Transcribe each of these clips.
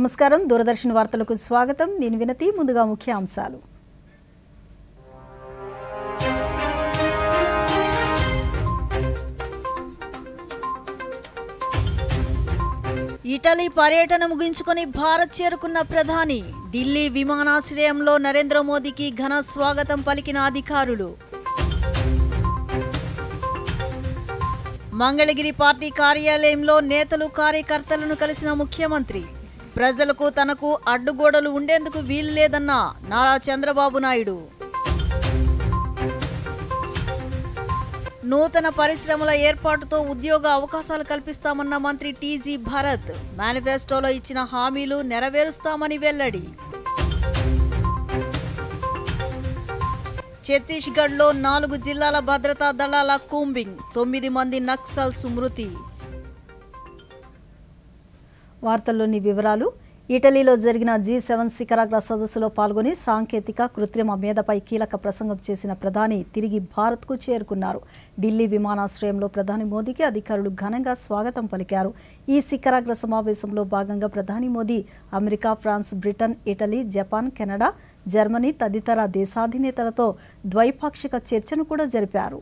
నమస్కారం దూరదర్శన్ వార్తలకు స్వాగతం నేను వినతి ముందుగా ముఖ్య అంశాలు ఇటలీ పర్యటన ముగించుకొని భారత్ చేరుకున్న ప్రధాని ఢిల్లీ విమానాశ్రయంలో నరేంద్ర మోదీకి ఘన స్వాగతం పలికిన అధికారులు మంగళగిరి పార్టీ కార్యాలయంలో నేతలు కార్యకర్తలను కలిసిన ముఖ్యమంత్రి ప్రజలకు తనకు అడ్డుగోడలు ఉండేందుకు వీలు లేదన్న నారా చంద్రబాబు నాయుడు నూతన పరిశ్రమల ఏర్పాటుతో ఉద్యోగ అవకాశాలు కల్పిస్తామన్న మంత్రి టీజీ భరత్ మేనిఫెస్టోలో ఇచ్చిన హామీలు నెరవేరుస్తామని వెల్లడి ఛత్తీస్గఢ్లో 4 జిల్లాల భద్రతా దళాల కూంబింగ్ 9 మంది నక్సల్స్ మృతి వార్తల్లోని వివరాలు ఇటలీలో జరిగిన G7 శిఖరాగ్ర సదస్సులో పాల్గొని సాంకేతిక కృత్రిమ మేధపై కీలక ప్రసంగం చేసిన ప్రధాని తిరిగి భారత్కు చేరుకున్నారు. ఢిల్లీ విమానాశ్రయంలో ప్రధాని మోదీకి అధికారులు ఘనంగా స్వాగతం పలికారు. ఈ శిఖరాగ్ర సమావేశంలో భాగంగా ప్రధాని Modi America, France, Britain, Italy, Japan, Canada, Germany తదితర దేశాధినేతలతో ద్వైపాక్షిక చర్చను కూడా జరిపారు.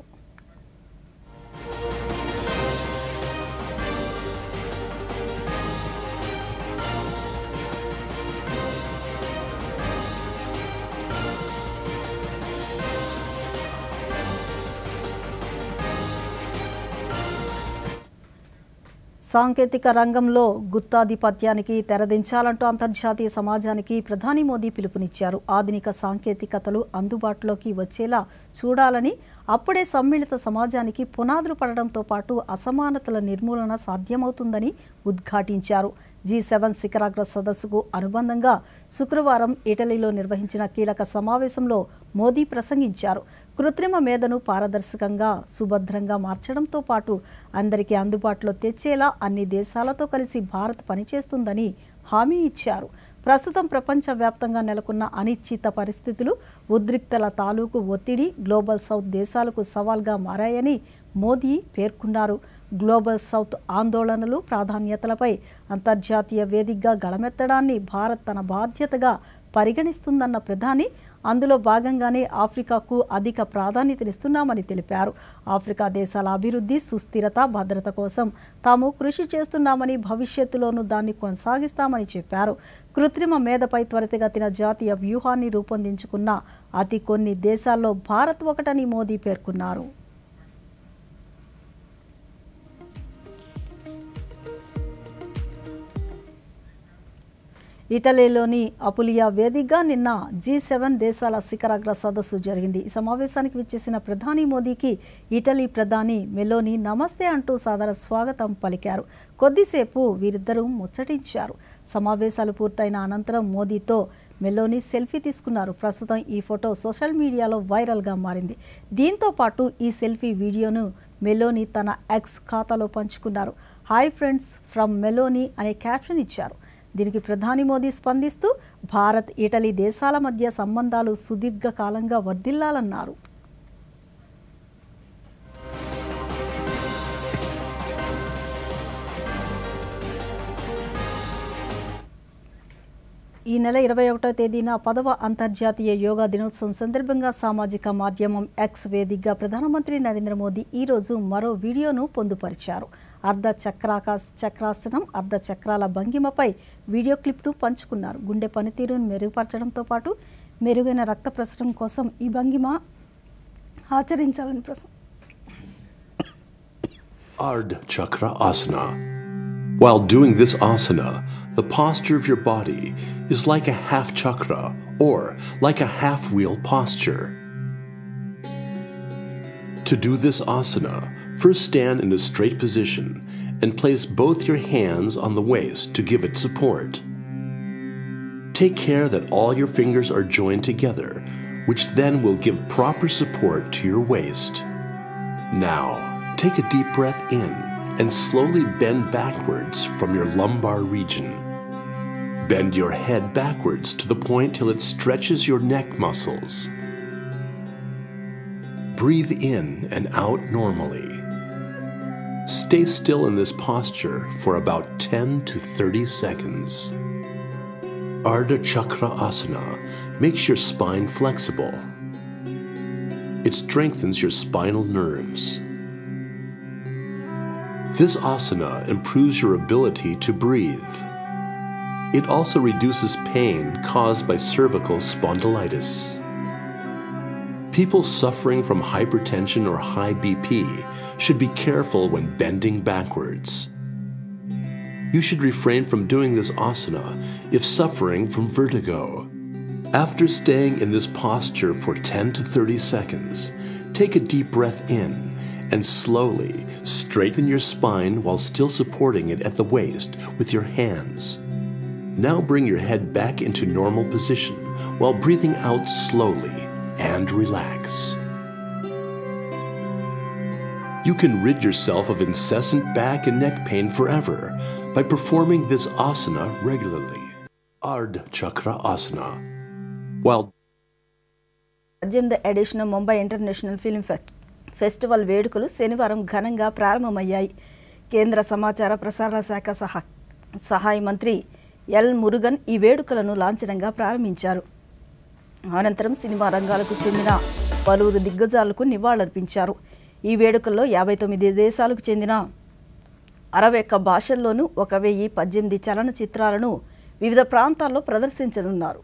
సాంకేతిక రంగంలో గుత్తాధిపత్యానికి తెరదించాలంటూ అంతర్జాతీయ సమాజానికి ప్రధాని మోదీ పిలుపునిచ్చారు. ఆధునిక సాంకేతికతలు అందుబాటులోకి వచ్చేలా చూడాలని, అప్పుడే సమ్మిళిత సమాజానికి పునాదులు పడడంతో పాటు అసమానతల నిర్మూలన సాధ్యమవుతుందని ఉద్ఘాటించారు. G7 శిఖరాగ్ర సదస్సుకు అనుబంధంగా శుక్రవారం ఇటలీలో నిర్వహించిన కీలక సమావేశంలో మోదీ ప్రసంగించారు. కృత్రిమ మేధను పారదర్శకంగా, సుభద్రంగా మార్చడంతో పాటు అందరికీ అందుబాటులో తెచ్చేలా అన్ని దేశాలతో కలిసి భారత్ పనిచేస్తుందని హామీ ఇచ్చారు. ప్రస్తుతం ప్రపంచవ్యాప్తంగా నెలకొన్న అనిశ్చిత పరిస్థితులు, ఉద్రిక్తల తాలూకు ఒత్తిడి గ్లోబల్ సౌత్ దేశాలకు సవాల్గా మారాయని మోదీ పేర్కొన్నారు. గ్లోబల్ సౌత్ ఆందోళనలు, ప్రాధాన్యతలపై అంతర్జాతీయ వేదికగా గళమెత్తడాన్ని భారత్ తన బాధ్యతగా పరిగణిస్తుందన్న ప్రధాని అందులో భాగంగానే ఆఫ్రికాకు అధిక ప్రాధాన్యతనిస్తున్నామని తెలిపారు. ఆఫ్రికా దేశాల అభివృద్ధి, సుస్థిరత, భద్రత కోసం తాము కృషి చేస్తున్నామని, భవిష్యత్తులోనూ దాన్ని కొనసాగిస్తామని చెప్పారు. కృత్రిమ మేధపై త్వరితగతిన జాతీయ వ్యూహాన్ని రూపొందించుకున్న అతి కొన్ని దేశాల్లో భారత్ ఒకటని మోదీ పేర్కొన్నారు. ఇటలీలోని అపులియా వేదికగా నిన్న G7 దేశాల శిఖరాగ్ర సదస్సు జరిగింది. ఈ సమావేశానికి విచ్చేసిన ప్రధాని మోదీకి ఇటలీ ప్రధాని మెలోనీ నమస్తే అంటూ సాదర స్వాగతం పలికారు. కొద్దిసేపు వీరిద్దరూ ముచ్చటించారు. సమావేశాలు పూర్తయిన అనంతరం మోదీతో మెలోనీ సెల్ఫీ తీసుకున్నారు. ప్రస్తుతం ఈ ఫోటో సోషల్ మీడియాలో వైరల్గా మారింది. దీంతో పాటు ఈ సెల్ఫీ వీడియోను మెలోనీ తన ఎక్స్ ఖాతాలో పంచుకున్నారు. హాయ్ ఫ్రెండ్స్ ఫ్రమ్ మెలోనీ అనే క్యాప్షన్ ఇచ్చారు. దీనికి ప్రధాని మోదీ స్పందిస్తూ భారత్, ఇటలీ దేశాల మధ్య సంబంధాలు సుదీర్ఘకాలంగా వర్ధిల్లాలన్నారు. ఈ నెల 21వ తేదీన 10వ అంతర్జాతీయ యోగా దినోత్సవం సందర్భంగా సామాజిక మాధ్యమం ఎక్స్ వేదికగా ప్రధానమంత్రి నరేంద్ర మోదీ ఈరోజు మరో వీడియోను పొందుపరిచారు. అర్ధ చక్రాసనం, అర్ధ చక్రాల భంగిమపై వీడియో క్లిప్ను పంచుకున్నారు. గుండె పనితీరును మెరుగుపరచడంతో పాటు మెరుగైన రక్త ప్రసరణ కోసం ఈ భంగిమ ఆచరించాలని Ardha Chakra Asana. While doing this asana, the posture of your body is like a half chakra or like a half wheel posture. To do this asana, first stand in a straight position and place both your hands on the waist to give it support. Take care that all your fingers are joined together, which then will give proper support to your waist. Now, take a deep breath in and slowly bend backwards from your lumbar region. Bend your head backwards to the point till it stretches your neck muscles. Breathe in and out normally. Stay still in this posture for about 10 to 30 seconds. Ardha Chakra Asana makes your spine flexible. It strengthens your spinal nerves. This asana improves your ability to breathe. It also reduces pain caused by cervical spondylitis. People suffering from hypertension or high BP should be careful when bending backwards. You should refrain from doing this asana if suffering from vertigo. After staying in this posture for 10 to 30 seconds, take a deep breath in and slowly straighten your spine while still supporting it at the waist with your hands. Now bring your head back into normal position while breathing out slowly and relax. You can rid yourself of incessant back and neck pain forever by performing this asana regularly. Ardha Chakra Asana. While 18th edition Mumbai international film festival వేడుకలు శనివారం ఘనంగా ప్రారంభమయ్యాయి. కేంద్ర సమాచార ప్రసార శాఖ సహాయ మంత్రి ఎల్ మురుగన్ ఈ వేడుకలను లాంఛనంగా ప్రారంభించారు. అనంతరం సినిమా రంగాలకు చెందిన పలువురు దిగ్గజాలకు నివాళులర్పించారు. ఈ వేడుకల్లో 59 దేశాలకు చెందిన 61 భాషల్లోనూ 1018 చలనచిత్రాలను వివిధ ప్రాంతాల్లో ప్రదర్శించనున్నారు.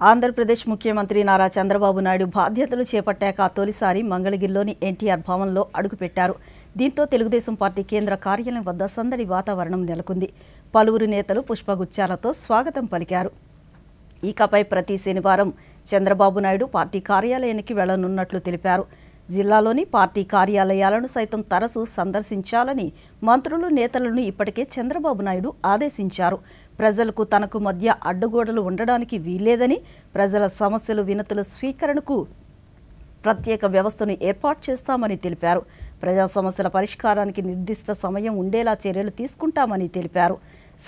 ఆంధ్రప్రదేశ్ ముఖ్యమంత్రి నారా చంద్రబాబు నాయుడు బాధ్యతలు చేపట్టాక తొలిసారి మంగళగిరిలోని ఎన్టీఆర్ భవన్లో అడుగుపెట్టారు. దీంతో తెలుగుదేశం పార్టీ కేంద్ర కార్యాలయం వద్ద సందడి వాతావరణం నెలకొంది. పలువురు నేతలు పుష్పగుచ్చాలతో స్వాగతం పలికారు. ఇకపై ప్రతి శనివారం చంద్రబాబు నాయుడు పార్టీ కార్యాలయానికి వెళ్లనున్నట్లు తెలిపారు. జిల్లాలోని పార్టీ కార్యాలయాలను సైతం తరచూ సందర్శించాలని మంత్రులు నేతలను ఇప్పటికే చంద్రబాబు నాయుడు ఆదేశించారు. ప్రజలకు తనకు మధ్య అడ్డుగోడలు ఉండడానికి వీల్లేదని, ప్రజల సమస్యలు వినతుల స్వీకరణకు ప్రత్యేక వ్యవస్థను ఏర్పాటు చేస్తామని తెలిపారు. ప్రజా సమస్యల పరిష్కారానికి నిర్దిష్ట సమయం ఉండేలా చర్యలు తీసుకుంటామని తెలిపారు.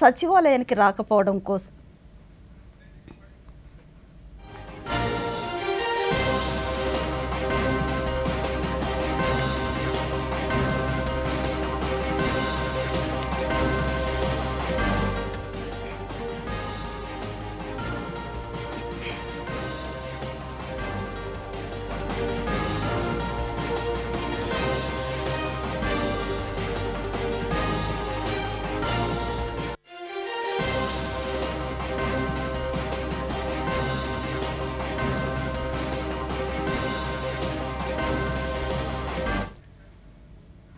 సచివాలయానికి రాకపోవడం కోసం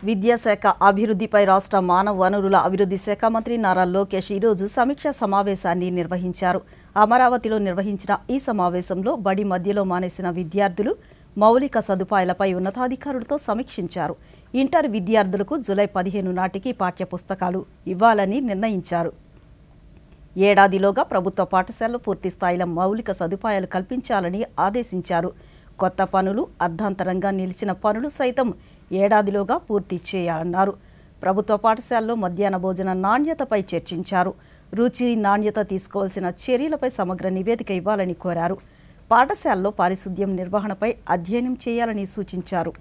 విద్యాశాఖ అభివృద్ధిపై రాష్ట్ర మానవ వనరుల అభివృద్ధి శాఖ మంత్రి నారా లోకేష్ ఈరోజు సమీక్షా సమావేశాన్ని నిర్వహించారు. అమరావతిలో నిర్వహించిన ఈ సమావేశంలో బడి మధ్యలో మానేసిన విద్యార్థులు మౌలిక సదుపాయాలపై ఉన్నతాధికారులతో సమీక్షించారు. ఇంటర్ విద్యార్థులకు జూలై 15 నాటికి పాఠ్యపుస్తకాలు ఇవ్వాలని నిర్ణయించారు. ఏడాదిలోగా ప్రభుత్వ పాఠశాలలో పూర్తి స్థాయిలో మౌలిక సదుపాయాలు కల్పించాలని ఆదేశించారు. కొత్త పనులు, అర్ధాంతరంగా నిలిచిన పనులు సైతం ఏడాదిలోగా పూర్తి చేయాలన్నారు. ప్రభుత్వ పాఠశాలలో మధ్యాహ్న భోజన నాణ్యతపై చర్చించారు. రుచి, నాణ్యత తీసుకోవాల్సిన చర్యలపై సమగ్ర నివేదిక ఇవ్వాలని కోరారు. పాఠశాలలో పారిశుద్ధ్యం నిర్వహణపై అధ్యయనం చేయాలని సూచించారు.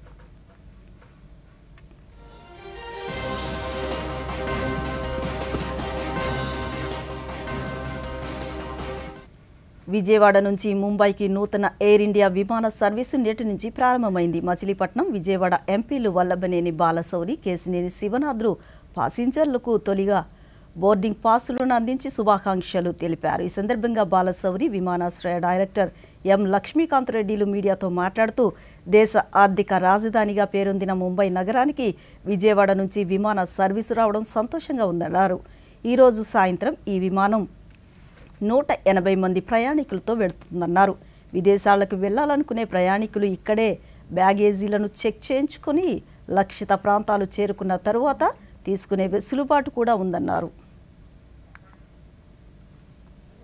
విజయవాడ నుంచి ముంబైకి నూతన ఎయిర్ ఇండియా విమాన సర్వీసు నేటి నుంచి ప్రారంభమైంది. మచిలీపట్నం, విజయవాడ ఎంపీలు వల్లభనేని బాలశౌరి, కేశినేని శివనాథ్లు పాసింజర్లకు తొలిగా బోర్డింగ్ పాసులను అందించి శుభాకాంక్షలు తెలిపారు. ఈ సందర్భంగా బాలశౌరి, విమానాశ్రయ డైరెక్టర్ ఎం లక్ష్మీకాంత్ రెడ్డిలు మీడియాతో మాట్లాడుతూ దేశ ఆర్థిక రాజధానిగా పేరొందిన ముంబై నగరానికి విజయవాడ నుంచి విమాన సర్వీసు రావడం సంతోషంగా ఉందన్నారు. ఈరోజు సాయంత్రం ఈ విమానం 180 మంది ప్రయాణికులతో వెళుతుందన్నారు. విదేశాలకు వెళ్లాలనుకునే ప్రయాణికులు ఇక్కడే బ్యాగేజీలను చెక్ చేయించుకుని లక్షిత ప్రాంతాలు చేరుకున్న తరువాత తీసుకునే వెసులుబాటు కూడా ఉందన్నారు.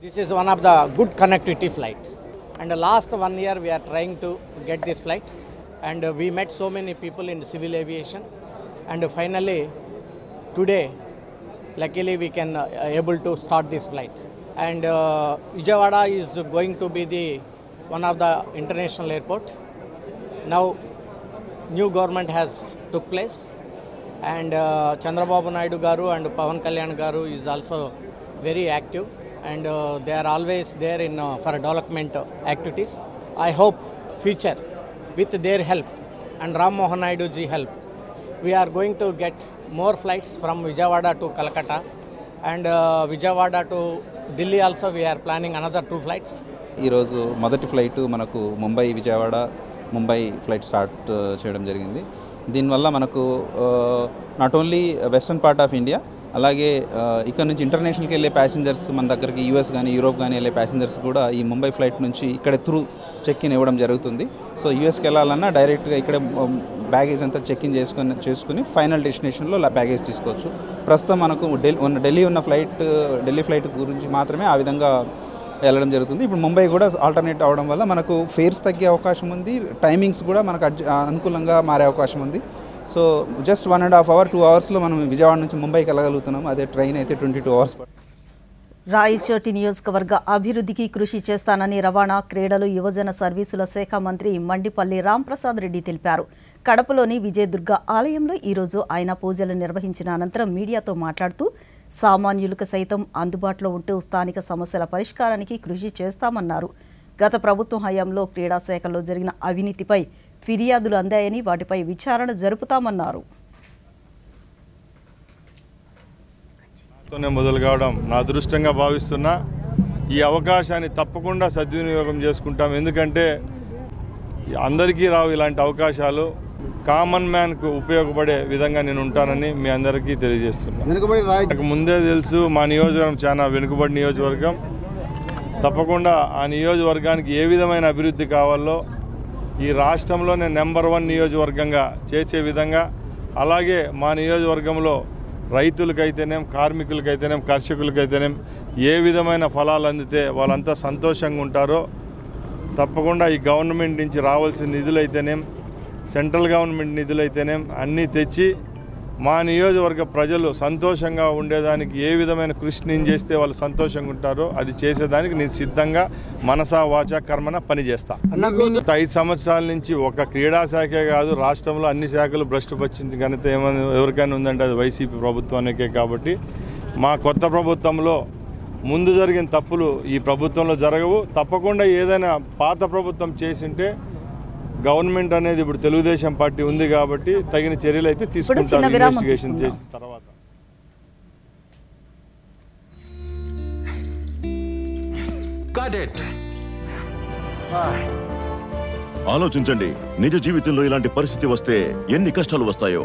This is one of the good connectivity flight, and the last 1 year we are trying to get this flight, and we met so many people in civil aviation, and finally today luckily we can able to start this flight, and Vijayawada is going to be the one of the international airport. Now new government has took place, and Chandrababu Naidu garu and Pawan Kalyan garu is also very active, and they are always there in for development activities. I hope future with their help and Ram Mohan Naidu ji help, we are going to get more flights from Vijayawada to Calcutta, and Vijayawada to Delhi also we are planning another 2 flights. ఈరోజు మొదటి flight మనకు Mumbai flight start చేయడం జరిగింది. దీనివల్ల మనకు not only western part of India, అలాగే ఇక్కడ నుంచి ఇంటర్నేషనల్కి వెళ్ళే ప్యాసింజర్స్, మన దగ్గరికి యూఎస్ కానీ యూరోప్ కానీ వెళ్ళే ప్యాసింజర్స్ కూడా ఈ ముంబై ఫ్లైట్ నుంచి ఇక్కడ త్రూ చెక్ ఇన్ ఇవ్వడం జరుగుతుంది. సో యూఎస్కి వెళ్ళాలన్నా డైరెక్ట్గా ఇక్కడే బ్యాగేజ్ అంతా చెక్ ఇన్ చేసుకుని ఫైనల్ డెస్టినేషన్లో బ్యాగేజ్ తీసుకోవచ్చు. ప్రస్తుతం మనకు ఢిల్లీ ఫ్లైట్ గురించి మాత్రమే ఆ విధంగా వెళ్ళడం జరుగుతుంది. ఇప్పుడు ముంబై కూడా ఆల్టర్నేట్ అవడం వల్ల మనకు ఫేర్స్ తగ్గే అవకాశం ఉంది, టైమింగ్స్ కూడా మనకు అనుకూలంగా మారే అవకాశం ఉంది. సో జస్ట్ 1.5 hour 2 hours మనం విజయవాడ నుంచి ముంబైకి వెళ్ళగలుగుతున్నాం. అదే ట్రైన్ అయితే 22 hours. రాయచోటి నియోజకవర్గ అభివృద్ధికి కృషి చేస్తానని రవాణా, క్రీడలు, యువజన సర్వీసుల శాఖ మంత్రి మండిపల్లి రాంప్రసాద్ రెడ్డి తెలిపారు. కడపలోని విజయదుర్గ ఆలయంలో ఈరోజు ఆయన పూజలు నిర్వహించిన అనంతరం మీడియాతో మాట్లాడుతూ సామాన్యులకు సైతం అందుబాటులో ఉంటూ స్థానిక సమస్యల పరిష్కారానికి కృషి చేస్తామన్నారు. గత ప్రభుత్వం హయాంలో క్రీడా శాఖలో జరిగిన అవినీతిపై ఫిర్యాదులు అందాయని వాటిపై విచారణ జరుపుతామన్నారు. మొదలు కావడం నా అదృష్టంగా భావిస్తున్నా. ఈ అవకాశాన్ని తప్పకుండా సద్వినియోగం చేసుకుంటాం. ఎందుకంటే అందరికీ రావు ఇలాంటి అవకాశాలు. కామన్ మ్యాన్కు ఉపయోగపడే విధంగా నేను ఉంటానని మీ అందరికీ తెలియజేస్తున్నాను. నాకు ముందే తెలుసు మా నియోజకవర్గం చాలా వెనుకబడి నియోజకవర్గం. తప్పకుండా ఆ నియోజకవర్గానికి ఏ విధమైన అభివృద్ధి కావాలో ఈ రాష్ట్రంలోనే నెంబర్ 1 నియోజకవర్గంగా చేసే విధంగా, అలాగే మా నియోజకవర్గంలో రైతులకైతేనేం, కార్మికులకైతేనేం, కర్షకులకైతేనేం ఏ విధమైన ఫలాలు అందితే వాళ్ళంతా సంతోషంగా ఉంటారో తప్పకుండా ఈ గవర్నమెంట్ నుంచి రావాల్సిన నిధులైతేనేం, సెంట్రల్ గవర్నమెంట్ నిధులైతేనేం అన్నీ తెచ్చి మా నియోజకవర్గ ప్రజలు సంతోషంగా ఉండేదానికి ఏ విధమైన కృషి నేను చేస్తే వాళ్ళు సంతోషంగా ఉంటారో అది చేసేదానికి నేను సిద్ధంగా మనసా వాచా కర్మన పనిచేస్తా. 5 సంవత్సరాల నుంచి ఒక క్రీడా శాఖే కాదు, రాష్ట్రంలో అన్ని శాఖలు భ్రష్టు పట్టించిన ఘనత ఎవరికైనా ఉందంటే అది వైసీపీ ప్రభుత్వానికే. కాబట్టి మా కొత్త ప్రభుత్వంలో ముందు జరిగిన తప్పులు ఈ ప్రభుత్వంలో జరగవు. తప్పకుండా ఏదైనా పాత ప్రభుత్వం చేసింటే గవర్నమెంట్ అనేది ఇప్పుడు తెలుగుదేశం పార్టీ ఉంది కాబట్టి తగిన చర్యలు అయితే తీసుకుంటారు ఇన్వెస్టిగేషన్ చేసిన తర్వాత. ఆలోచించండి, నిజ జీవితంలో ఇలాంటి పరిస్థితి వస్తే ఎన్ని కష్టాలు వస్తాయో.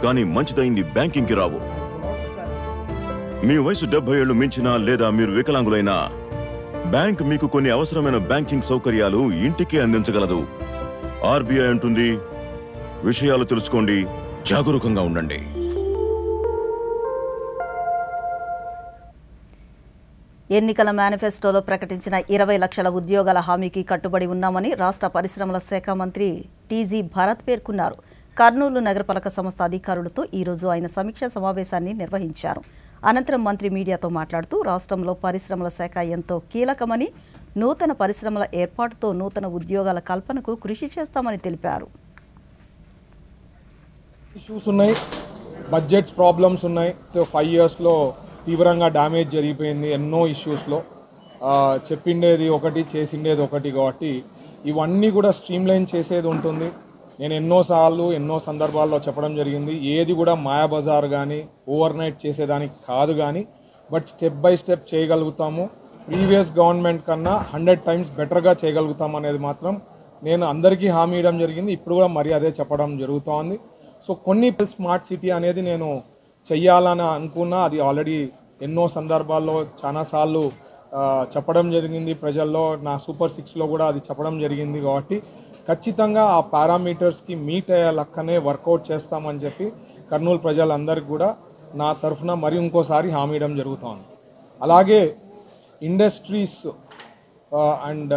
కానీ మంచిదైంది బ్యాంకింగ్కి రావు. మీ వయసు 70 ఏళ్లు మించినా లేదా మీరు వికలాంగులైనా బ్యాంక్ మీకు కొన్ని అవసరమైన బ్యాంకింగ్ సౌకర్యాలు ఇంటికి అందించగలదు. ఆర్బీఐ అంటుంది, విషయాలు తెలుసుకోండి, జాగరూకంగా ఉండండి. ఎన్నికల మేనిఫెస్టోలో ప్రకటించిన 20 లక్షల ఉద్యోగాల హామీకి కట్టుబడి ఉన్నామని రాష్ట్ర పరిశ్రమల శాఖ మంత్రి టీజీ భరత్ పేర్కొన్నారు. కర్నూలు నగరపాలక సంస్థ అధికారులతో ఈరోజు ఆయన సమీక్షా సమావేశాన్ని నిర్వహించారు. అనంతరం మంత్రి మీడియాతో మాట్లాడుతూ రాష్ట్రంలో పరిశ్రమల శాఖ ఎంతో కీలకమని, నూతన పరిశ్రమల ఏర్పాటుతో నూతన ఉద్యోగాల కల్పనకు కృషి చేస్తామని తెలిపారు. ఇష్యూస్ ఉన్నాయి, బడ్జెట్స్ ప్రాబ్లమ్స్ ఉన్నాయి. 5 ఇయర్స్లో తీవ్రంగా డ్యామేజ్ జరిగిపోయింది ఎన్నో ఇష్యూస్లో. చెప్పిండేది ఒకటి, చేసిండేది ఒకటి. కాబట్టి ఇవన్నీ కూడా స్ట్రీమ్లైన్ చేసేది ఉంటుంది. నేను ఎన్నోసార్లు ఎన్నో సందర్భాల్లో చెప్పడం జరిగింది, ఏది కూడా మాయాబజార్ కానీ ఓవర్ నైట్ చేసేదానికి కాదు, కానీ బట్ స్టెప్ బై స్టెప్ చేయగలుగుతాము. ప్రీవియస్ గవర్నమెంట్ కన్నా 100 టైమ్స్ బెటర్గా చేయగలుగుతాం అనేది మాత్రం నేను అందరికీ హామీ ఇవ్వడం జరిగింది. ఇప్పుడు కూడా మరి అదే చెప్పడం జరుగుతోంది. సో కొన్ని స్మార్ట్ సిటీ అనేది నేను చెయ్యాలని అనుకున్నా, అది ఆల్రెడీ ఎన్నో సందర్భాల్లో చాలాసార్లు చెప్పడం జరిగింది. ప్రజల్లో నా సూపర్ 6లో కూడా అది చెప్పడం జరిగింది. కాబట్టి ఖచ్చితంగా ఆ పారామీటర్స్కి మీట్ అయ్యే లెక్కనే వర్కౌట్ చేస్తామని చెప్పి కర్నూలు ప్రజలందరికీ కూడా నా తరఫున మరి ఇంకోసారి హామీ ఇవ్వడం జరుగుతోంది. అలాగే industries and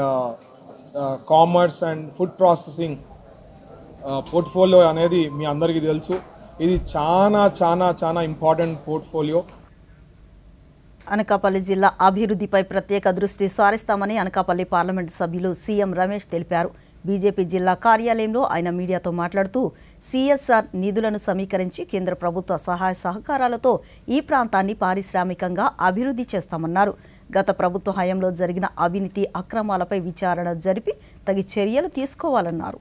commerce and food processing portfolio అనేది మీ అందరికీ తెలుసు. ఇది చాలా చాలా చాలా ఇంపార్టెంట్ పోర్ట్ఫోలియో. అనకాపల్లి జిల్లా అభివృద్ధిపై ప్రత్యేక దృష్టి సారిస్తామని అనకాపల్లి పార్లమెంటు సభ్యులు సీఎం రమేష్ తెలిపారు. బీజేపీ జిల్లా కార్యాలయంలో ఆయన మీడియాతో మాట్లాడుతూ సిఎస్ఆర్ నిధులను సమీకరించి కేంద్ర ప్రభుత్వ సహాయ సహకారాలతో ఈ ప్రాంతాన్ని పారిశ్రామికంగా అభివృద్ధి చేస్తామన్నారు. గత ప్రభుత్వ హయాంలో జరిగిన అవినీతి అక్రమాలపై విచారణ జరిపి తగిన చర్యలు తీసుకోవాలన్నారు.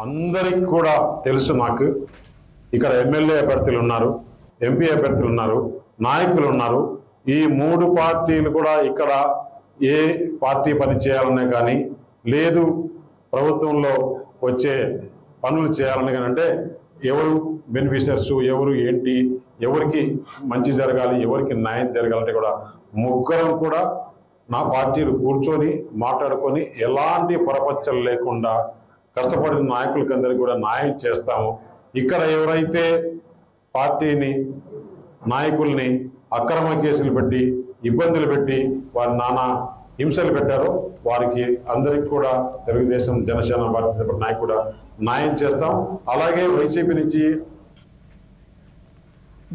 అందరికి కూడా తెలుసు, మాకు ఇక్కడ ఎమ్మెల్యే అభ్యర్థులు ఉన్నారు, ఎంపీ అభ్యర్థులు ఉన్నారు, నాయకులు ఉన్నారు. ఈ 3 పార్టీలు కూడా ఇక్కడ ఏ పార్టీ పని చేయాలనే కానీ లేదు, ప్రభుత్వంలో వచ్చే పనులు చేయాలని కానీ అంటే ఎవరు బెనిఫిషియర్స్, ఎవరు ఏంటి, ఎవరికి మంచి జరగాలి, ఎవరికి న్యాయం జరగాలంటే కూడా ముగ్గురం కూడా నా పార్టీలు కూర్చొని మాట్లాడుకొని ఎలాంటి పొరపచ్చలు లేకుండా కష్టపడిన నాయకులకి అందరికీ కూడా న్యాయం చేస్తాము. ఇక్కడ ఎవరైతే పార్టీని నాయకుల్ని అక్రమ కేసులు పెట్టి ఇబ్బందులు పెట్టి వారి నానా హింసలు పెట్టారో వారికి అందరికి కూడా తెలుగుదేశం జనసేన భారతీయ నాయకులు కూడా న్యాయం చేస్తాం. అలాగే వైసీపీ నుంచి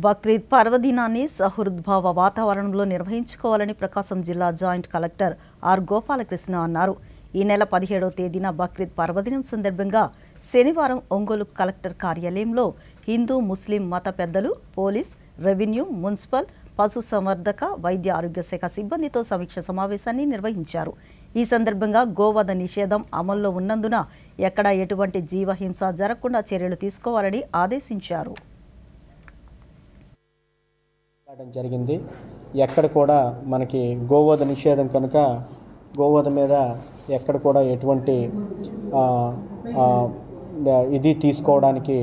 బక్రీద్ పర్వదినాన్ని సహృద్భావ వాతావరణంలో నిర్వహించుకోవాలని ప్రకాశం జిల్లా జాయింట్ కలెక్టర్ ఆర్ గోపాలకృష్ణ అన్నారు. ఈ నెల 17వ తేదీన బక్రీద్ పర్వదినం సందర్భంగా శనివారం ఒంగోలు కలెక్టర్ కార్యాలయంలో హిందూ ముస్లిం మత పెద్దలు, పోలీస్, రెవెన్యూ, మున్సిపల్, పశుసంవర్ధక, వైద్య ఆరోగ్య శాఖ సిబ్బందితో సమీక్ష సమావేశాన్ని నిర్వహించారు. ఈ సందర్భంగా గోవధ నిషేధం అమల్లో ఉన్నందున ఎక్కడా ఎటువంటి జీవహింస జరగకుండా చర్యలు తీసుకోవాలని ఆదేశించారు. జరిగింది ఎక్కడ కూడా మనకి గోవధ నిషేధం కనుక గోవధ మీద ఎక్కడ కూడా ఎటువంటి ఇది తీసుకోవడానికి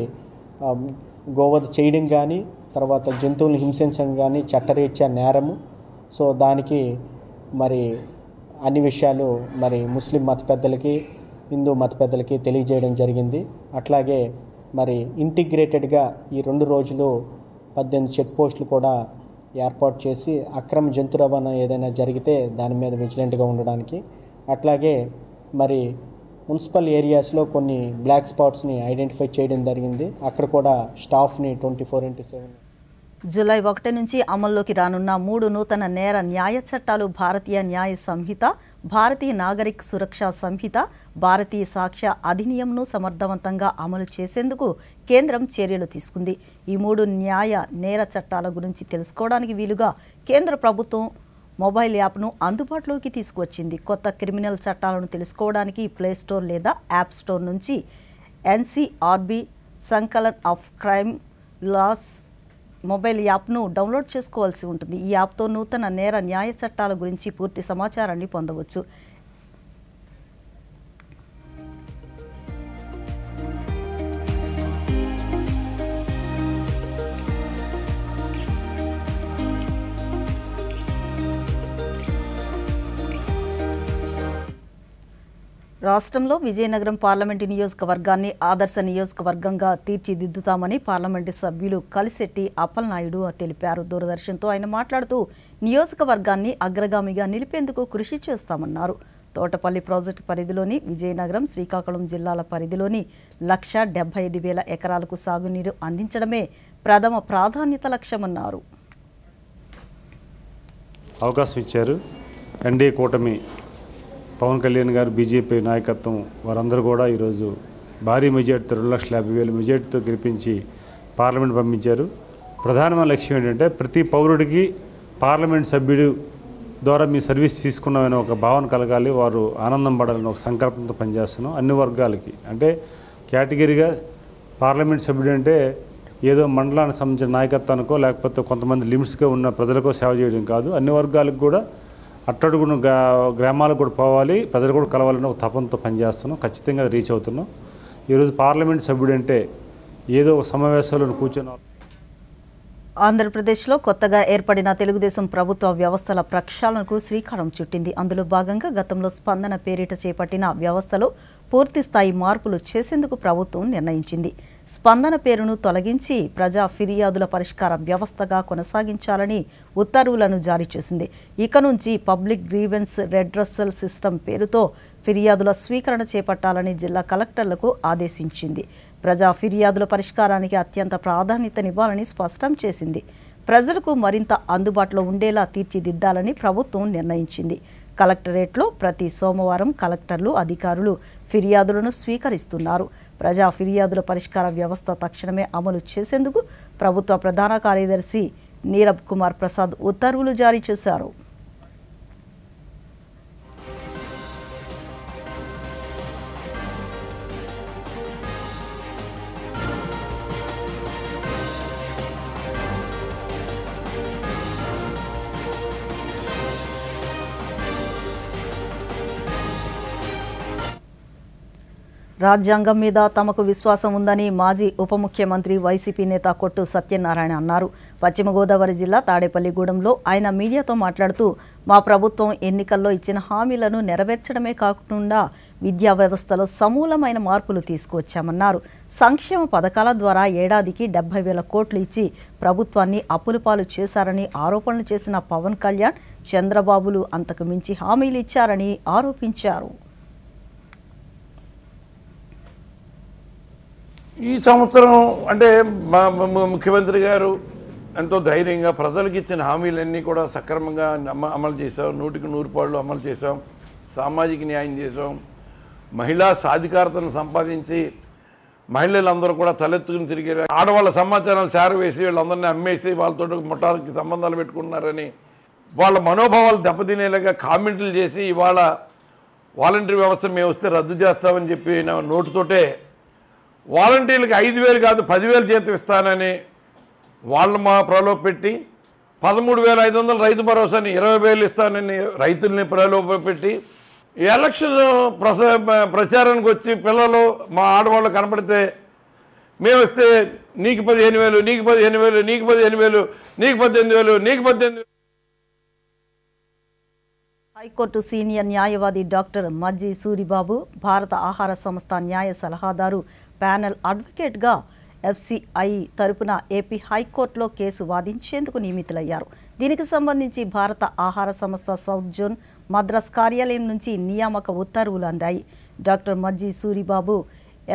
గోవధ చేయడం కానీ తర్వాత జంతువులను హింసించడం కానీ చట్టరీత్యా నేరము. సో దానికి మరి అన్ని విషయాలు మరి ముస్లిం మత పెద్దలకి, హిందూ మత పెద్దలకి తెలియజేయడం జరిగింది. అట్లాగే మరి ఇంటిగ్రేటెడ్గా ఈ 2 రోజులు 18 చెక్ పోస్టులు కూడా ఏర్పాటు చేసి అక్రమ జంతు రవాణా ఏదైనా జరిగితే దాని మీద విజిలెంట్గా ఉండడానికి, అట్లాగే మరి మున్సిపల్ ఏరియాస్లో కొన్ని బ్లాక్ స్పాట్స్ని ఐడెంటిఫై చేయడం జరిగింది. అక్కడ కూడా స్టాఫ్ని 24/7. జూలై 1 నుంచి అమల్లోకి రానున్న 3 నూతన నేర న్యాయ చట్టాలు భారతీయ న్యాయ సంహిత, భారతీయ నాగరిక సురక్షా సంహిత, భారతీయ సాక్ష్య అధినియంను సమర్థవంతంగా అమలు చేసేందుకు కేంద్రం చర్యలు తీసుకుంది. ఈ 3 న్యాయ నేర చట్టాల గురించి తెలుసుకోవడానికి వీలుగా కేంద్ర ప్రభుత్వం మొబైల్ యాప్ను అందుబాటులోకి తీసుకువచ్చింది. కొత్త క్రిమినల్ చట్టాలను తెలుసుకోవడానికి ప్లేస్టోర్ లేదా యాప్ స్టోర్ నుంచి NCRB Sankalan of crime laws mobile యాప్ను డౌన్లోడ్ చేసుకోవాల్సి ఉంటుంది. ఈ యాప్తో నూతన నేర న్యాయ చట్టాల గురించి పూర్తి సమాచారాన్ని పొందవచ్చు. రాష్ట్రంలో విజయనగరం పార్లమెంటు నియోజకవర్గాన్ని ఆదర్శ నియోజకవర్గంగా తీర్చిదిద్దుతామని పార్లమెంటు సభ్యులు కలిశెట్టి అప్పలనాయుడు తెలిపారు. దూరదర్శన్తో ఆయన మాట్లాడుతూ నియోజకవర్గాన్ని అగ్రగామిగా నిలిపేందుకు కృషి చేస్తామన్నారు. తోటపల్లి ప్రాజెక్టు పరిధిలోని విజయనగరం, శ్రీకాకుళం జిల్లాల పరిధిలోని 1,75,000 ఎకరాలకు సాగునీరు అందించడమే ప్రథమ ప్రాధాన్యత లక్ష్యమన్నారు. అవకాశం ఇచ్చారు. ఎన్డీఏ కూటమి పవన్ కళ్యాణ్ గారు, బీజేపీ నాయకత్వం వారందరూ కూడా ఈరోజు భారీ మెజార్టీతో 2,50,000 మెజార్టీతో గెలిపించి పార్లమెంట్ పంపించారు. ప్రధానమైన లక్ష్యం ఏంటంటే ప్రతి పౌరుడికి పార్లమెంట్ సభ్యుడు ద్వారా మీ సర్వీస్ తీసుకున్నామని ఒక భావన కలగాలి, వారు ఆనందం పడాలని ఒక సంకల్పంతో పనిచేస్తున్నాం. అన్ని వర్గాలకి అంటే కేటగిరీగా పార్లమెంట్ సభ్యుడు అంటే ఏదో మండలానికి సంబంధించిన నాయకత్వానికో లేకపోతే కొంతమంది లిమిట్స్గా ఉన్న ప్రజలకో సేవ చేయడం కాదు, అన్ని వర్గాలకు కూడా అట్టడుగున గ్రామాలకు కూడా పోవాలి, ప్రజలు కూడా కలవాలని ఒక తపంతో పనిచేస్తున్నాం. ఖచ్చితంగా రీచ్ అవుతున్నాం. ఈరోజు పార్లమెంట్ సభ్యుడు అంటే ఏదో ఒక సమావేశంలో కూర్చొని. ఆంధ్రప్రదేశ్లో కొత్తగా ఏర్పడిన తెలుగుదేశం ప్రభుత్వ వ్యవస్థల ప్రక్షాళనకు శ్రీకారం చుట్టింది. అందులో భాగంగా గతంలో స్పందన పేరిట చేపట్టిన వ్యవస్థలో పూర్తిస్థాయి మార్పులు చేసేందుకు ప్రభుత్వం నిర్ణయించింది. స్పందన పేరును తొలగించి ప్రజా ఫిర్యాదుల పరిష్కార వ్యవస్థగా కొనసాగించాలని ఉత్తర్వులను జారీ చేసింది. ఇక నుంచి పబ్లిక్ గ్రీవెన్స్ రెడ్రెసల్ సిస్టమ్ పేరుతో ఫిర్యాదుల స్వీకరణ చేపట్టాలని జిల్లా కలెక్టర్లకు ఆదేశించింది. ప్రజా ఫిర్యాదుల పరిష్కారానికి అత్యంత ప్రాధాన్యతనివ్వాలని స్పష్టం చేసింది. ప్రజలకు మరింత అందుబాటులో ఉండేలా తీర్చిదిద్దాలని ప్రభుత్వం నిర్ణయించింది. కలెక్టరేట్లో ప్రతి సోమవారం కలెక్టర్లు, అధికారులు ఫిర్యాదులను స్వీకరిస్తున్నారు. ప్రజా ఫిర్యాదుల పరిష్కార వ్యవస్థ తక్షణమే అమలు చేసేందుకు ప్రభుత్వ ప్రధాన కార్యదర్శి నీరబ్ కుమార్ ప్రసాద్ ఉత్తర్వులు జారీ చేశారు. రాజ్యాంగం మీద తమకు విశ్వాసం ఉందని మాజీ ఉప ముఖ్యమంత్రి వైసీపీ నేత కొట్టు సత్యనారాయణ అన్నారు. పశ్చిమ గోదావరి జిల్లా తాడేపల్లిగూడెంలో ఆయన మీడియాతో మాట్లాడుతూ మా ప్రభుత్వం ఎన్నికల్లో ఇచ్చిన హామీలను నెరవేర్చడమే కాకుండా విద్యా వ్యవస్థలో సమూలమైన మార్పులు తీసుకువచ్చామన్నారు. సంక్షేమ పథకాల ద్వారా ఏడాదికి 70,000 కోట్లు ఇచ్చి ప్రభుత్వాన్ని అప్పులపాలు చేశారని ఆరోపణలు చేసిన పవన్ కళ్యాణ్, చంద్రబాబులు అంతకు మించి హామీలు ఇచ్చారని ఆరోపించారు. ఈ సంవత్సరం అంటే మా ముఖ్యమంత్రి గారు ఎంతో ధైర్యంగా ప్రజలకు ఇచ్చిన హామీలన్నీ కూడా సక్రమంగా అమలు చేసాం. 100% అమలు చేసాం. సామాజిక న్యాయం చేసాం. మహిళా సాధికారతను సంపాదించి మహిళలందరూ కూడా తలెత్తుకుని తిరిగే ఆడవాళ్ళ సమాచారాలు చేరవేసి వీళ్ళందరినీ అమ్మేసి వాళ్ళతో ముఠాలకి సంబంధాలు పెట్టుకున్నారని వాళ్ళ మనోభావాలు దెబ్బతినేలాగా కామెంట్లు చేసి ఇవాళ వాలంటరీ వ్యవస్థ మేము వస్తే రద్దు చేస్తామని చెప్పి నోటుతోటే వాలంటీర్లకు 5,000 కాదు 10,000 జీతం ఇస్తానని వాళ్ళు మా ప్రలోభ పెట్టి 13,500 రైతు భరోసాని 20,000 ఇస్తానని రైతుల్ని ప్రలోభ పెట్టి ఎలక్షన్ ప్రచారానికి వచ్చి పిల్లలు మా ఆడవాళ్ళు కనపడితే మేము వస్తే నీకు 15,000, నీకు 15,000, నీకు 15,000, నీకు 18,000, నీకు 18,000. హైకోర్టు సీనియర్ న్యాయవాది డాక్టర్ మజ్జి సూరిబాబు భారత ఆహార సంస్థ న్యాయ సలహాదారు ప్యానెల్ అడ్వకేట్గా ఎఫ్సిఐ తరపున ఏపీ హైకోర్టులో కేసు వాదించేందుకు నియమితులయ్యారు. దీనికి సంబంధించి భారత ఆహార సంస్థ సౌత్ జోన్ మద్రాస్ కార్యాలయం నుంచి నియామక ఉత్తర్వులు అందాయి. డాక్టర్ మజ్జి సూరిబాబు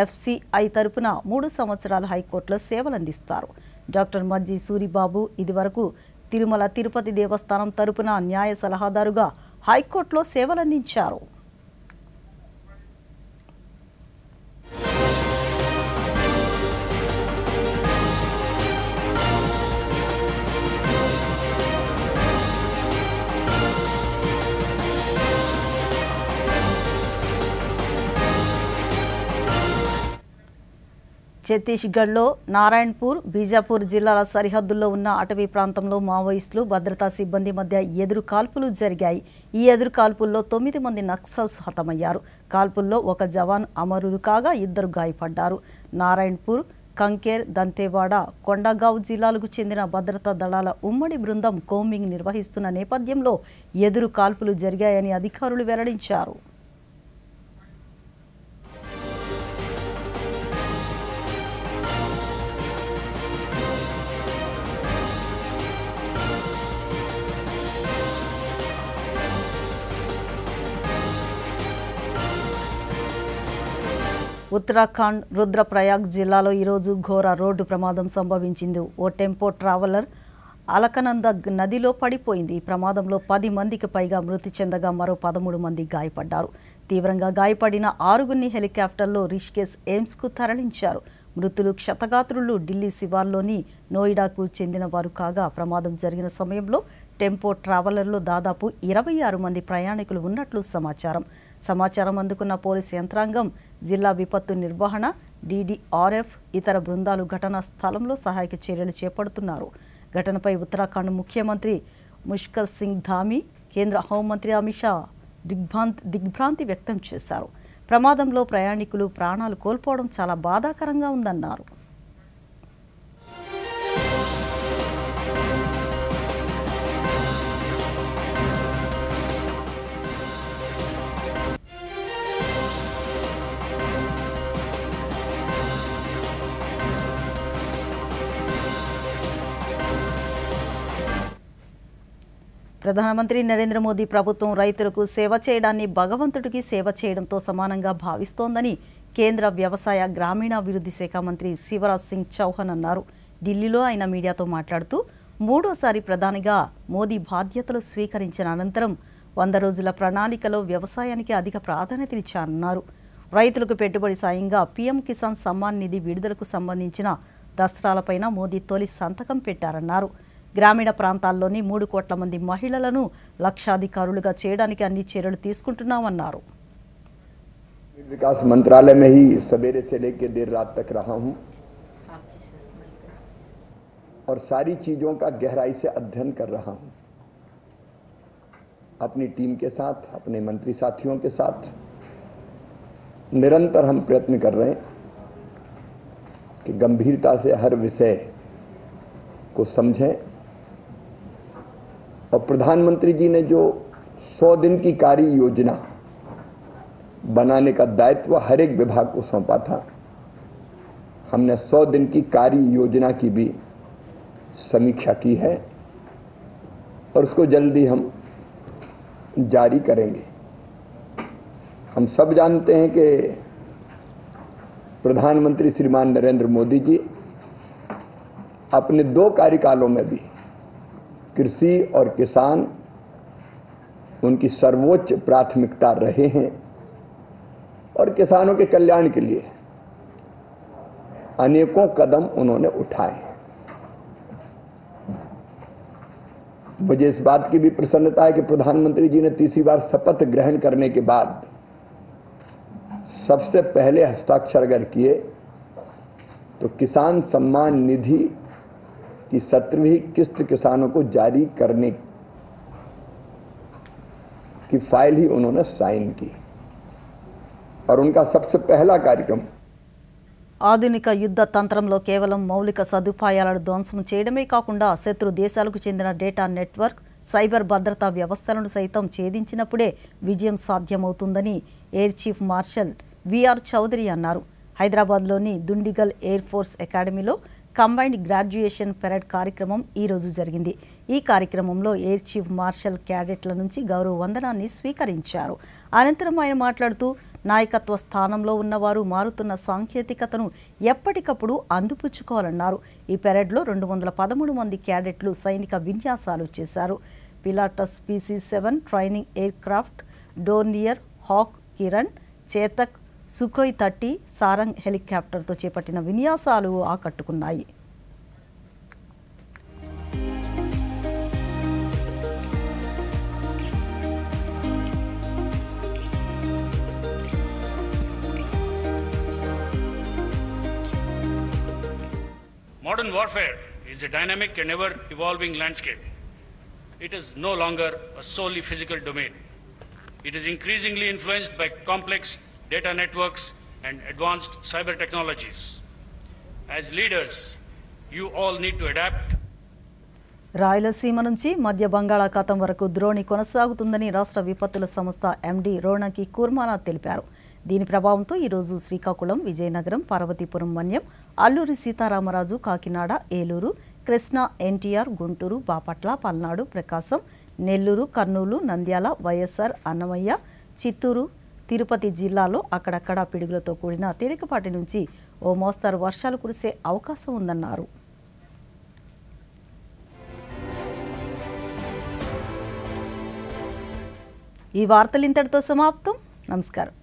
ఎఫ్సిఐ తరపున 3 సంవత్సరాలు హైకోర్టులో సేవలందిస్తారు. డాక్టర్ మజ్జి సూరిబాబు ఇదివరకు తిరుమల తిరుపతి దేవస్థానం తరపున న్యాయ సలహాదారుగా హైకోర్టులో సేవలందించారు. ఛత్తీస్గఢ్లో నారాయణపూర్, బీజాపూర్ జిల్లాల సరిహద్దుల్లో ఉన్న అటవీ ప్రాంతంలో మావోయిస్టులు, భద్రతా సిబ్బంది మధ్య ఎదురు కాల్పులు జరిగాయి. ఈ ఎదురు కాల్పుల్లో 9 మంది నక్సల్స్ హతమయ్యారు. కాల్పుల్లో ఒక జవాన్ అమరులు కాగా 2 గాయపడ్డారు. నారాయణపూర్, కంకేర్, దంతేవాడ, కొండగావ్ జిల్లాలకు చెందిన భద్రతా దళాల ఉమ్మడి బృందం కోంబింగ్ నిర్వహిస్తున్న నేపథ్యంలో ఎదురు కాల్పులు జరిగాయని అధికారులు వెల్లడించారు. ఉత్తరాఖండ్ రుద్రప్రయాగ్ జిల్లాలో ఈరోజు ఘోర రోడ్డు ప్రమాదం సంభవించింది. ఓ టెంపో ట్రావెలర్ అలకనంద నదిలో పడిపోయింది. ఈ ప్రమాదంలో 10 మందికి పైగా మృతి చెందగా మరో 13 మంది గాయపడ్డారు. తీవ్రంగా గాయపడిన 6గురిని హెలికాప్టర్లో రిషికేశ్ ఎయిమ్స్కు తరలించారు. మృతులు క్షతగాత్రులు ఢిల్లీ శివార్లోని నోయిడాకు చెందిన వారు కాగా ప్రమాదం జరిగిన సమయంలో టెంపో ట్రావెలర్లో దాదాపు 26 మంది ప్రయాణికులు ఉన్నట్లు సమాచారం అందుకున్న పోలీసు యంత్రాంగం, జిల్లా విపత్తు నిర్వహణ, DDRF ఇతర బృందాలు ఘటనా స్థలంలో సహాయక చర్యలు చేపడుతున్నారు. ఘటనపై ఉత్తరాఖండ్ ముఖ్యమంత్రి ముష్కర్ సింగ్ ధామీ, కేంద్ర హోంమంత్రి అమిత్ షా దిగ్భ్రాంతి వ్యక్తం చేశారు. ప్రమాదంలో ప్రయాణికులు ప్రాణాలు కోల్పోవడం చాలా బాధాకరంగా ఉందన్నారు. ప్రధానమంత్రి నరేంద్ర మోదీ ప్రభుత్వం రైతులకు సేవ చేయడాన్ని భగవంతుడికి సేవ చేయడంతో సమానంగా భావిస్తోందని కేంద్ర వ్యవసాయ గ్రామీణాభివృద్ధి శాఖ మంత్రి శివరాజ్ సింగ్ చౌహాన్ అన్నారు. ఢిల్లీలో ఆయన మీడియాతో మాట్లాడుతూ 3వ ప్రధానిగా మోదీ బాధ్యతలు స్వీకరించిన అనంతరం 100 రోజుల ప్రణాళికలో వ్యవసాయానికి అధిక ప్రాధాన్యతనిచ్చారన్నారు. రైతులకు పెట్టుబడి సాయంగా PM కిసాన్ సమ్మాన్ నిధి విడుదలకు సంబంధించిన దస్త్రాలపైన మోదీ తొలి సంతకం పెట్టారన్నారు. గ్రామీణ ప్రాంతాల్లోని 3 కోట్ల మంది మహిళలను లక్షాధికారులుగా చేయడానికి అన్ని చర్యలు తీసుకుంటున్నామన్నారు. विकास मंत्रालय में ही सवेरे से लेकर देर रात तक रहा हूं और सारी चीजों का गहराई से अध्ययन कर रहा हूं. अपनी टीम के साथ, अपने मंत्री साथियों के साथ निरंतर हम प्रयत्न कर रहे हैं कि गंभीरता से हर विषय को समझें. और प्रधानमंत्री जी ने जो 100 दिन की कार्य योजना बनाने का दायित्व हर एक विभाग को सौंपा था, हमने 100 दिन की कार्य योजना की भी समीक्षा की है और उसको जल्दी हम जारी करेंगे. हम सब जानते हैं कि प्रधानमंत्री श्रीमान नरेंद्र मोदी जी अपने 2 कार्यकालों में भी कृषि और किसान उनकी सर्वोच्च प्राथमिकता रहे हैं और किसानों के कल्याण के लिए अनेकों कदम उन्होंने उठाए. मुझे इस बात की भी प्रसन्नता है कि प्रधानमंत्री जी ने तीसरी बार शपथ ग्रहण करने के बाद सबसे पहले हस्ताक्षर अगर किए तो किसान सम्मान निधि की 17वीं किस्त किसानों को जारी करने की फाइल ही उन्होंने साइन की और उनका सबसे पहला कार्यक्रम ఆధునిక యుద్ధ తంత్రంలో కేవలం మౌలిక సదుపాయాలను ధ్వంసం చేయడమే కాకుండా శత్రు దేశాలకు చెందిన డేటా నెట్వర్క్, సైబర్ భద్రతా వ్యవస్థలను సైతం ఛేదించినప్పుడే విజయం సాధ్యమవుతుందని air chief marshal VR Chaudhari అన్నారు. హైదరాబాద్లోని దుండిగల్ ఎయిర్ ఫోర్స్ అకాడమీలో కంబైన్డ్ గ్రాడ్యుయేషన్ పెరేడ్ కార్యక్రమం ఈరోజు జరిగింది. ఈ కార్యక్రమంలో ఎయిర్ చీఫ్ మార్షల్ క్యాడెట్ల నుంచి గౌరవ వందనాన్ని స్వీకరించారు. అనంతరం ఆయన మాట్లాడుతూ నాయకత్వ స్థానంలో ఉన్నవారు మారుతున్న సాంకేతికతను ఎప్పటికప్పుడు అందిపుచ్చుకోవాలన్నారు. ఈ పెరేడ్లో 213 మంది క్యాడెట్లు సైనిక విన్యాసాలు చేశారు. Pilatus PC-7 training aircraft, Dornier, Hawk, Kiran, Chetak, Sukhoi 30 Sarang హెలికాప్టర్తో చేపట్టిన విన్యాసాలు ఆకట్టుకున్నాయి. Modern warfare is a dynamic and ever-evolving landscape. It is no longer a solely physical domain. It is increasingly influenced by complex data networks and advanced cyber technologies. As leaders, you all need to adapt. Rayalaseema నుంచి మధ్య బంగాళాఖాతం వరకు ద్రోణి కొనసాగుతుందని రాష్ట్ర విపత్తుల సంస్థ MD రోణకి Kurmanath తెలిపారు. దీని ప్రభావంతో ఈరోజు శ్రీకాకుళం, విజయనగరం, పార్వతీపురం మన్యం, అల్లూరి సీతారామరాజు, కాకినాడ, ఏలూరు, కృష్ణా, NTR, గుంటూరు, బాపట్ల, పల్నాడు, ప్రకాశం, నెల్లూరు, కర్నూలు, నంద్యాల, వైఎస్ఆర్, అన్నమయ్య, చిత్తూరు, తిరుపతి జిల్లాలో అక్కడక్కడ పిడుగులతో కూడిన తేలికపాటి నుంచి ఓ మోస్తరు వర్షాలు కురిసే అవకాశం ఉందన్నారు. ఈ వార్తలు ఇంతటితో సమాప్తం. నమస్కారం.